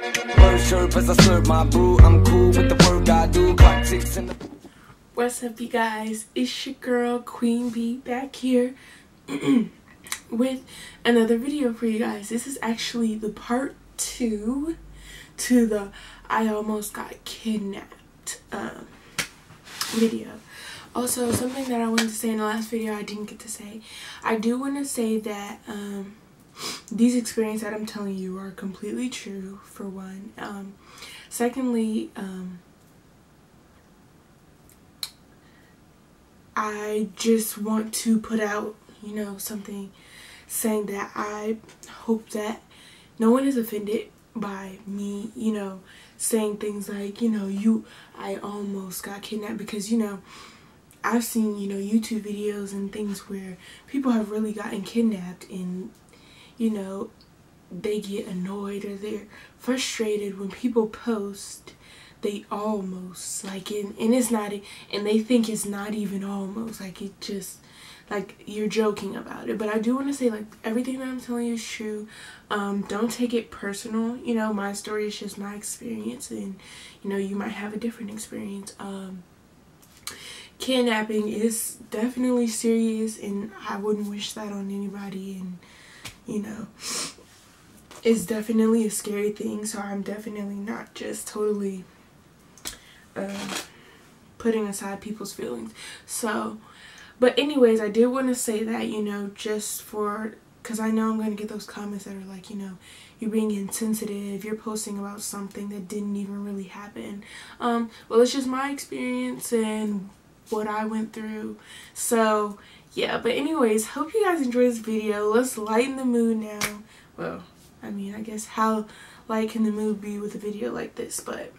Bird shirt as I serve my brew. I'm cool with the work I do. Clock ticks in the... What's up, you guys? It's your girl Queen Bee back here with another video for you guys. This is actually the part 2 to the I almost got kidnapped video. Also, something that I wanted to say in the last video I didn't get to say. I do want to say that these experiences that I'm telling you are completely true, for one. Secondly, I just want to put out, something saying that I hope that no one is offended by me, saying things like, I almost got kidnapped, because, I've seen, YouTube videos and things where people have really gotten kidnapped and, they get annoyed or they're frustrated when people post they almost, like, and it's not, and they think it's not even almost, like, it just, like, you're joking about it. But I do want to say, like, everything that I'm telling you is true. Don't take it personal. My story is just my experience, and you might have a different experience. Kidnapping is definitely serious, and I wouldn't wish that on anybody, and it's definitely a scary thing. So I'm definitely not just totally putting aside people's feelings. So, but anyways, I did want to say that, just for, because I know I'm going to get those comments that are like, you're being insensitive, you're posting about something that didn't even really happen. Well, it's just my experience and what I went through. So yeah, but anyways, hope you guys enjoy this video. Let's lighten the mood now. Well, I mean, I guess how light can the mood be with a video like this? But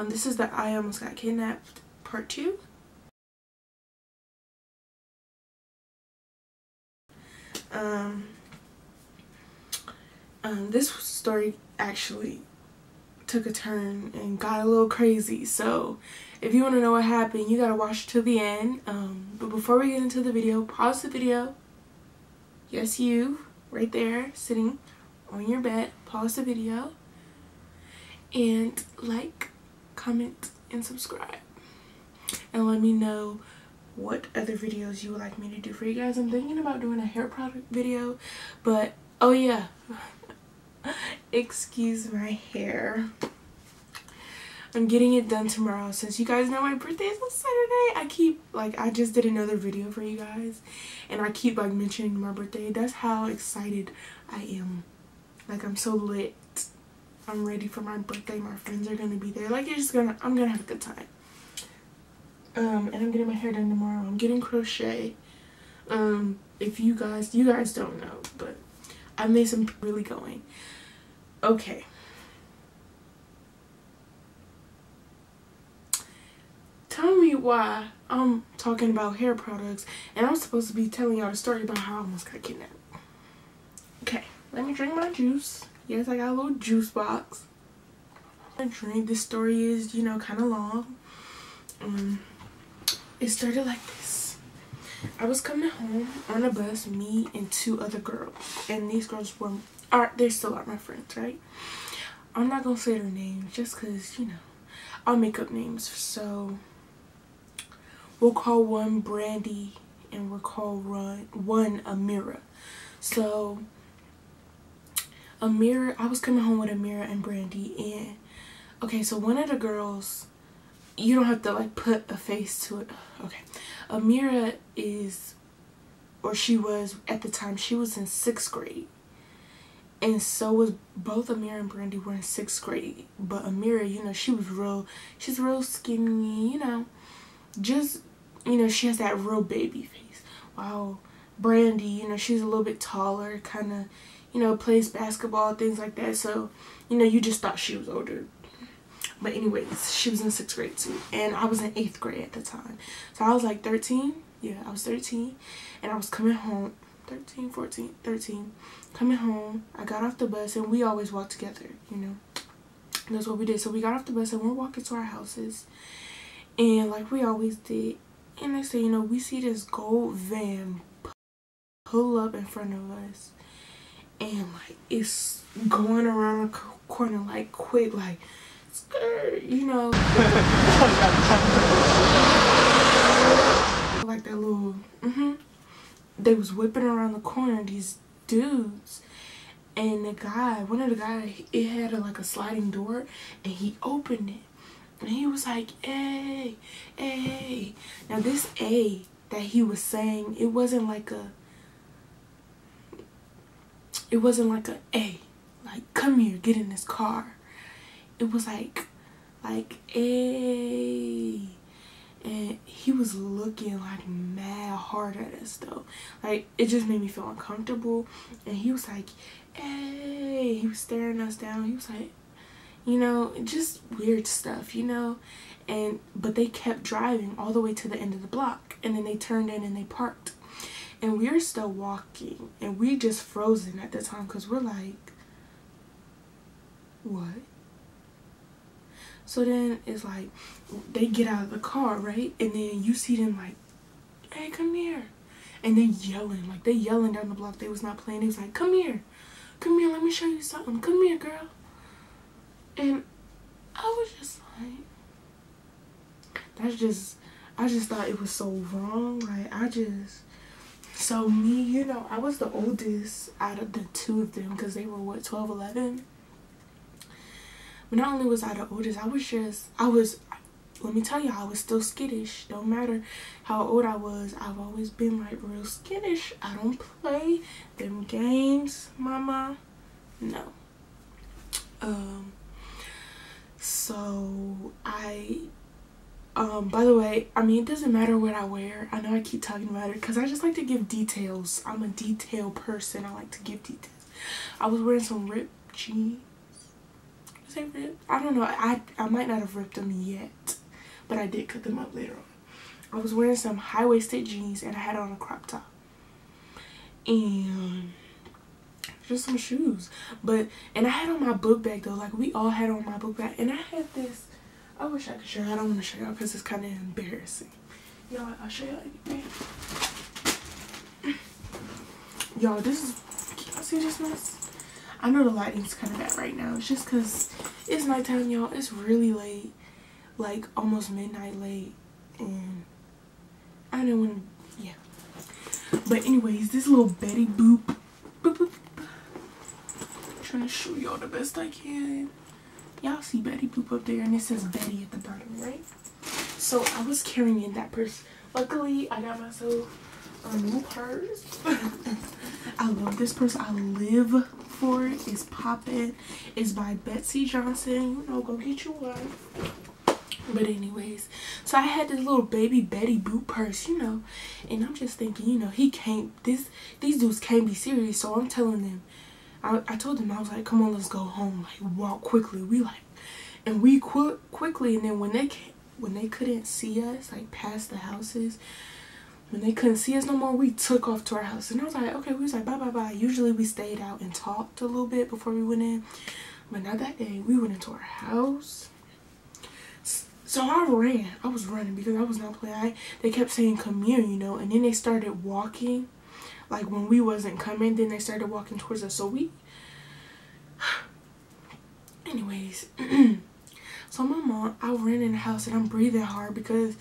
this is the I almost got kidnapped part 2. This story actually took a turn and got a little crazy, so if you want to know what happened, you gotta watch to the end. But before we get into the video, pause the video. Yes, you right there sitting on your bed, pause the video and like, comment, and subscribe, and let me know what other videos you would like me to do for you guys. I'm thinking about doing a hair product video, but oh yeah, excuse my hair, I'm getting it done tomorrow. Since you guys know my birthday is on Saturday, I just did another video for you guys, and I keep mentioning my birthday. That's how excited I am. Like, I'm so lit. I'm ready for my birthday. My friends are gonna be there. Like, I'm gonna have a good time. And I'm getting my hair done tomorrow. I'm getting crochet. If you guys don't know, but I made some really going. Okay. Tell me why I'm talking about hair products and I'm supposed to be telling y'all a story about how I almost got kidnapped. Okay, let me drink my juice. Yes, I got a little juice box. I drink. This story is, kind of long. It started like this. I was coming home on a bus, me and 2 other girls, and these girls they still are my friends, right? I'm not gonna say their names just because, I'll make up names. So we'll call one Brandy and we'll call one Amira. So Amira, I was coming home with Amira and Brandy, and okay, so one of the girls, you don't have to put a face to it. Okay, Amira is, or she was at the time, she was in 6th grade, and so was both Amira and Brandy were in 6th grade. But Amira, she's real skinny, just, she has that real baby face. Wow, Brandy, she's a little bit taller, kind of, plays basketball, things like that. So, you just thought she was older. But anyways, she was in 6th grade too, and I was in 8th grade at the time. So I was like 13. Yeah, I was 13, and I was coming home. 13, 14, 13. Coming home, I got off the bus, and we always walk together, That's what we did. So we got off the bus, and we're walking to our houses, and like we always did. And next thing you know, we see this gold van pull up in front of us, and like it's going around a corner like quick, like skirt, you know. Like that little they was whipping around the corner, these dudes, and one of the guys, it had like a sliding door, and he opened it, and he was like, hey, hey. Now this A that he was saying, it wasn't like a A, like come here, get in this car. It was like A. And he was looking like mad hard at us though. Like it just made me feel uncomfortable. And he was like, hey, he was staring us down. He was like, you know, just weird stuff, you know. But they kept driving all the way to the end of the block, and then they turned in and they parked, and we were still walking, and we just frozen at the time because we're like, what? So then it's like they get out of the car, right? And then you see them like, hey, come here. And they yelling, like they yelling down the block. They was not playing. They was like, come here, let me show you something. Come here, girl. And I was just like, I just thought it was so wrong. Like so me, you know, I was the oldest out of the two of them because they were what, 12, 11. But not only was I the oldest, let me tell you, I was still skittish. Don't matter how old I was, I've always been like real skittish. I don't play them games, mama. No. So by the way, I mean, it doesn't matter what I wear. I know I keep talking about it because I just like to give details. I'm a detail person. I like to give details. I was wearing some ripped jeans. I don't know, I might not have ripped them yet, but I did cut them up later on. I was wearing some high-waisted jeans, and I had on a crop top and just some shoes. And I had on my book bag though, like we all had on my book bag, and I had this, I wish I could show you. I don't want to show y'all because it's kind of embarrassing. You know what, I'll show y'all anyway. Y'all, this is, can y'all see this mess? I know the lighting's kind of bad right now. It's just because it's nighttime, y'all. It's really late. Like, almost midnight late. And I didn't want to, yeah. But anyways, this little Betty Boop. Boop, boop. I'm trying to show y'all the best I can. Y'all see Betty Boop up there, and it says Betty at the bottom, right? So I was carrying that purse. Luckily, I got myself a new purse. I love this purse. I live for it. It's poppin'. It's by Betsey Johnson. You know, go get you one. But anyways, so I had this little baby Betty Boop purse, you know, and I'm just thinking, you know, these dudes can't be serious. So I'm telling them, I told them, I was like, come on, let's go home, like walk quickly. We quickly, and then when they couldn't see us, like past the houses, when they couldn't see us no more, we took off to our house. And I was like, okay, we was like, bye, bye, bye. Usually we stayed out and talked a little bit before we went in. But not that day. We went into our house. So I was running because I was not playing. They kept saying, come here, you know. And then they started walking. Like when we wasn't coming, then they started walking towards us. So anyways. So my mom, I ran in the house and I'm breathing hard because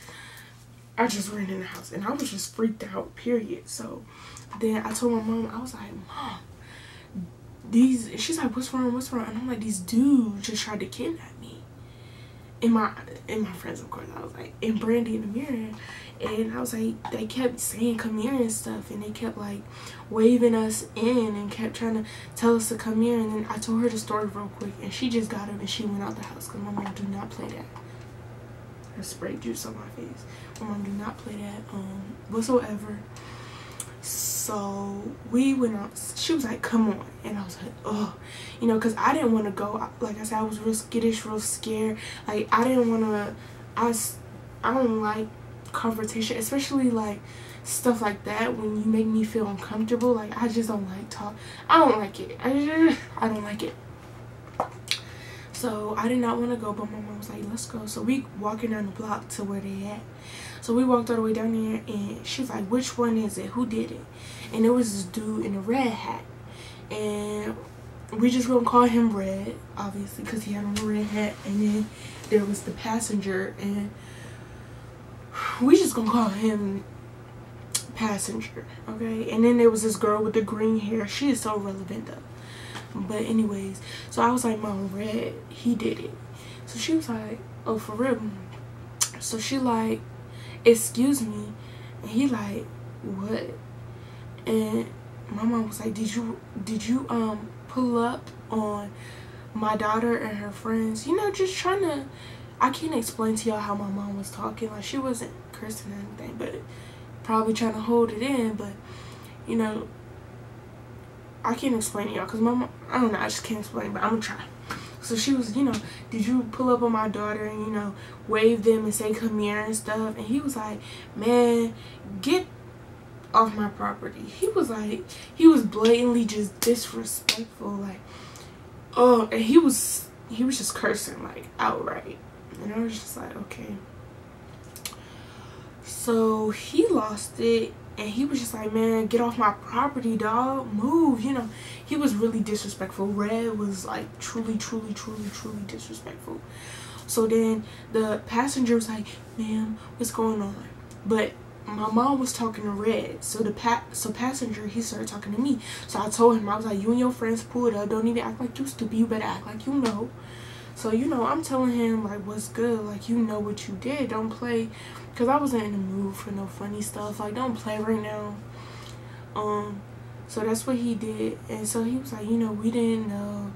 I just ran in the house and I was just freaked out, period. So then I told my mom, I was like, Mom, she's like, what's wrong? And I'm like, these dudes just tried to kidnap me. And my friends, of course, I was like, and Brandy and Amira, and I was like, they kept saying come here and stuff, and they kept like waving us in and kept trying to tell us to come here. And then I told her the story real quick, and she just got up and she went out the house because my mom do not play that. I sprayed juice on my face. My mom do not play that whatsoever. So we went out. She was like, come on. And I was like, oh, you know, because I didn't want to go. Like I said, I was real skittish, real scared. Like I didn't want to, I don't like confrontation, especially like stuff like that when you make me feel uncomfortable. Like I just don't like talk. I don't like it. I don't like it. So I did not want to go, but my mom was like, let's go. So we walking down the block to where they at. So we walked all the way down there, and she was like, which one is it? Who did it? And it was this dude in a red hat. And we just gonna call him Red, obviously, because he had on a red hat. And then there was the passenger, and we just gonna call him Passenger, okay? And then there was this girl with the green hair. She is so relevant though. But anyways, so I was like, Mom, Red, he did it. So she was like, oh, for real? So she like, excuse me. And he like, what? And my mom was like, did you pull up on my daughter and her friends? You know, just trying to, I can't explain to y'all how my mom was talking. Like, she wasn't cursing or anything, but probably trying to hold it in. But, you know, I can't explain to y'all because my mom, I don't know, I just can't explain, but I'm gonna try. So she was, you know, did you pull up on my daughter and, you know, wave them and say come here and stuff? And he was like, man, get off my property. He was like, he was blatantly just disrespectful, like, oh, and he was just cursing, like, outright. And I was just like, okay. So he lost it, and he was just like, man, get off my property, dog, move, you know. He was really disrespectful. Red was like truly disrespectful. So then the passenger was like, ma'am, what's going on? But my mom was talking to Red, so passenger, he started talking to me. So I told him, I was like, you and your friends pulled up, don't even act like you stupid, you better act like you know. So, you know, I'm telling him, like, what's good, like, you know what you did, don't play, because I wasn't in the mood for no funny stuff, like, don't play right now. So that's what he did. And so he was like, you know, we didn't know,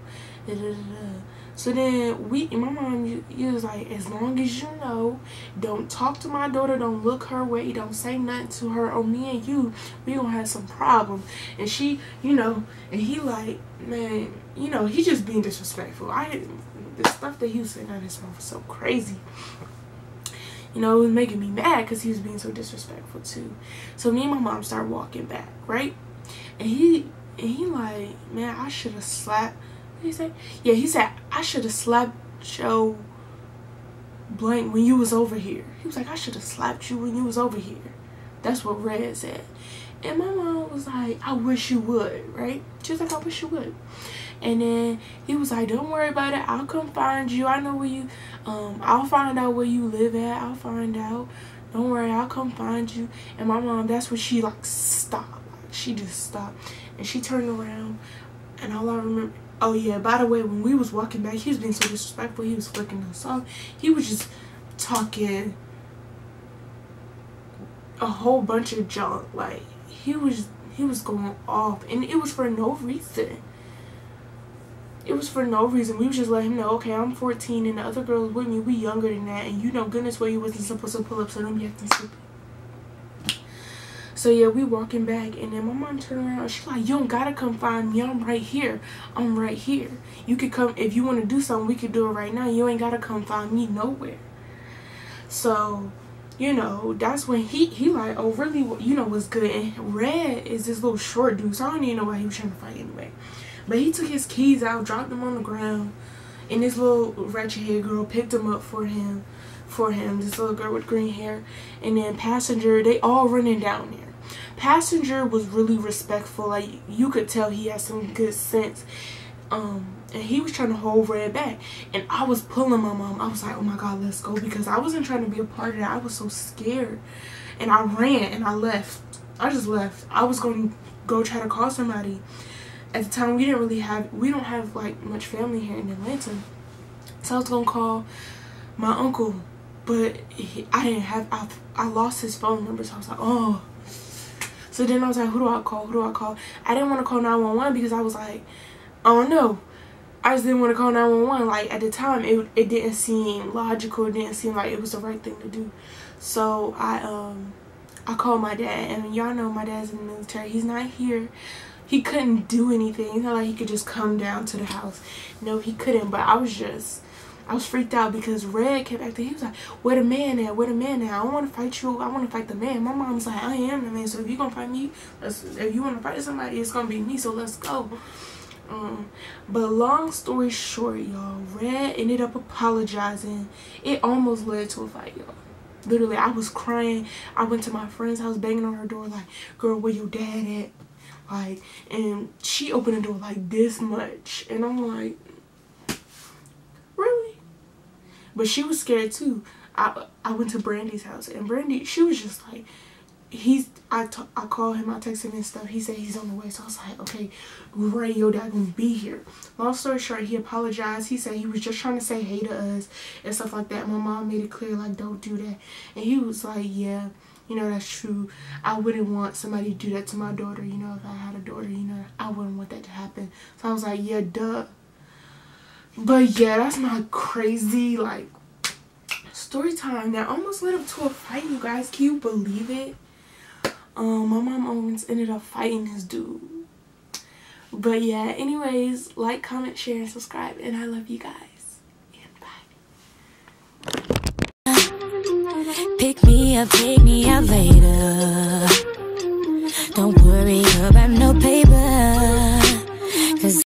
da, da, da, da. So then my mom, he was like, as long as you know, don't talk to my daughter, don't look her way, don't say nothing to her, or me and you, we gonna have some problems. And she, you know, and he like, man, you know, he just being disrespectful. The stuff that he was saying on his phone was so crazy. You know, it was making me mad because he was being so disrespectful too. So me and my mom started walking back, right? And he like, man, I should have slapped. What did he say? Yeah, he said, I should have slapped your blank when you was over here. He was like, I should have slapped you when you was over here. That's what Red said. And my mom was like, I wish you would, right? She was like, I wish you would. And then he was like, don't worry about it, I'll come find you. I know where you, I'll find out where you live at. I'll find out. Don't worry, I'll come find you. And my mom, that's when she like stopped. Like, she just stopped. And she turned around, and all I remember, oh yeah, by the way, when we was walking back, he was being so disrespectful. He was flicking us off. He was just talking a whole bunch of junk. Like, he was going off, and it was for no reason. It was for no reason. We was just let him know, okay, I'm 14 and the other girls with me, we younger than that, and you know goodness well you wasn't supposed to pull up, so don't be acting stupid. So yeah, we walking back, and then my mom turned around, she's like, you don't gotta come find me, I'm right here. I'm right here. You could come, if you want to do something, we could do it right now. You ain't gotta come find me nowhere. So, you know, that's when he like, oh really, you know what's good. And Red is this little short dude, so I don't even know why he was trying to fight anyway. But he took his keys out, dropped them on the ground, and this little ratchet hair girl picked them up for him, this little girl with green hair. And then Passenger, they all running down there. Passenger was really respectful, like you could tell he had some good sense. And he was trying to hold Red back, and I was pulling my mom. I was like, oh my god, let's go, because I wasn't trying to be a part of that. I was so scared, and I ran and I left. I just left. I was going to go try to call somebody. At the time, we don't have like much family here in Atlanta, so I was gonna call my uncle, but I lost his phone number, so I was like, oh. So then I was like, who do I call? I didn't want to call 911 because I was like, oh no, I just didn't want to call 911. Like, at the time, it didn't seem logical. It didn't seem like it was the right thing to do. So I called my dad, and y'all know my dad's in the military. He's not here. He couldn't do anything. It's not like he could just come down to the house. No, he couldn't. But I was freaked out because Red kept acting. He was like, where the man at? Where the man at? I don't want to fight you. I want to fight the man. My mom's like, I am the man. So if you're going to fight me, if you want to fight somebody, it's going to be me. So let's go. But long story short, y'all, Red ended up apologizing. It almost led to a fight, y'all. Literally, I was crying. I went to my friend's house, banging on her door like, girl, where your dad at? Like, and she opened the door like this much. And I'm like, really? But she was scared too. I went to Brandy's house, and Brandy, she was just like, I called him, I texted him and stuff. He said he's on the way. So I was like, okay, great, your dad gonna be here. Long story short, he apologized. He said he was just trying to say hey to us and stuff like that. My mom made it clear, like, don't do that. And he was like, yeah, you know, that's true. I wouldn't want somebody to do that to my daughter. You know, if I had a daughter, you know, I wouldn't want that to happen. So I was like, yeah, duh. But yeah, that's my crazy, like, story time that almost led up to a fight, you guys. Can you believe it? My mom almost ended up fighting this dude. But yeah, anyways, like, comment, share, and subscribe. And I love you guys. And bye. Pick me up, take me out later. Don't worry about no paper.